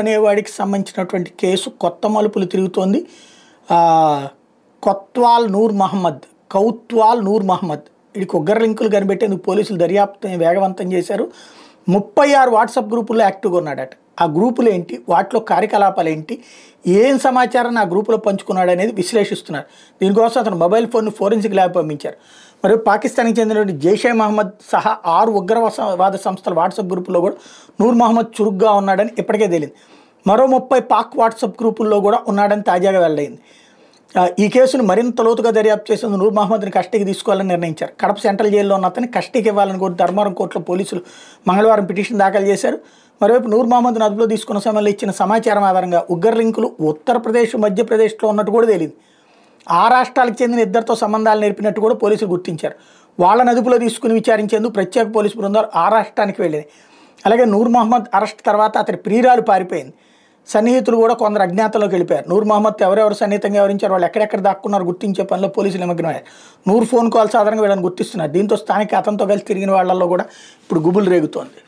అనేవాడికి సంబంధించినటువంటి కేసు కొత్త మలుపులు తిరుగుతోంది. కొత్వాల్ నూర్ మహమ్మద్, కౌత్వాల్ నూర్ మహమ్మద్ వీడికి ఉగ్ర లింకులు కనిపెట్టేందుకు పోలీసులు దర్యాప్తుని వేగవంతం చేశారు. 36 వాట్సాప్ గ్రూపుల్లో యాక్టివ్గా ఉన్నాడట. ఆ గ్రూపులు ఏంటి, వాటిలో కార్యకలాపాలు ఏంటి, ఏం సమాచారాన్ని ఆ గ్రూపులో పంచుకున్నాడు అనేది విశ్లేషిస్తున్నారు. దీనికోసం అతను మొబైల్ ఫోన్ను ఫోరెన్సిక్ ల్యాబ్ పంపించారు. మరియు పాకిస్తాన్కి చెందినటువంటి జైషే మహమ్మద్ సహా 6 ఉగ్రవాద సంస్థల వాట్సాప్ గ్రూపుల్లో కూడా నూర్ మహమ్మద్ చురుగ్గా ఉన్నాడని ఇప్పటికే తేలింది. మరో 30 పాక్ వాట్సాప్ గ్రూపుల్లో కూడా ఉన్నాడని తాజాగా వెల్లడైంది. ఈ కేసును మరింత లోతుగా దర్యాప్తు చేసేందుకు నూర్ మహమ్మద్ని కస్టడీకి తీసుకోవాలని నిర్ణయించారు. కడప సెంట్రల్ జైల్లో ఉన్న అతన్ని కస్టడీకి ఇవ్వాలని కోరి ధర్మవరం కోర్టులో పోలీసులు మంగళవారం పిటిషన్ దాఖలు చేశారు. మరోవైపు నూర్ మహమ్మద్ను అదుపులో తీసుకున్న సమయంలో ఇచ్చిన సమాచారం ఆధారంగా ఉగ్ర లింకులు ఉత్తరప్రదేశ్, మధ్యప్రదేశ్లో ఉన్నట్టు కూడా తేలింది. ఆ రాష్ట్రాలకు చెందిన ఇద్దరితో సంబంధాలు నేర్పినట్టు కూడా పోలీసులు గుర్తించారు. వాళ్ళని అదుపులో తీసుకుని విచారించేందుకు ప్రత్యేక పోలీసు బృందాలు ఆ రాష్ట్రానికి వెళ్ళింది. అలాగే నూర్ మహమ్మద్ అరెస్ట్ తర్వాత అతని ప్రియురాలు పారిపోయింది. సన్నిహితులు కూడా కొందరు అజ్ఞాతంలోకి వెళ్ళిపోయారు. నూర్ మహమ్మద్ ఎవరెవరు సన్నిహితంగా వివరించారు, వాళ్ళు ఎక్కడెక్కడ దాక్కున్నారు గుర్తించే పనిలో పోలీసులు నిమగ్నమయ్యారు. నూర్ ఫోన్ కాల్స్ ఆధారంగా వీళ్ళని గుర్తిస్తున్నారు. దీంతో స్థానిక అతనితో కలిసి తిరిగిన వాళ్ళల్లో కూడా ఇప్పుడు గుబులు రేగుతోంది.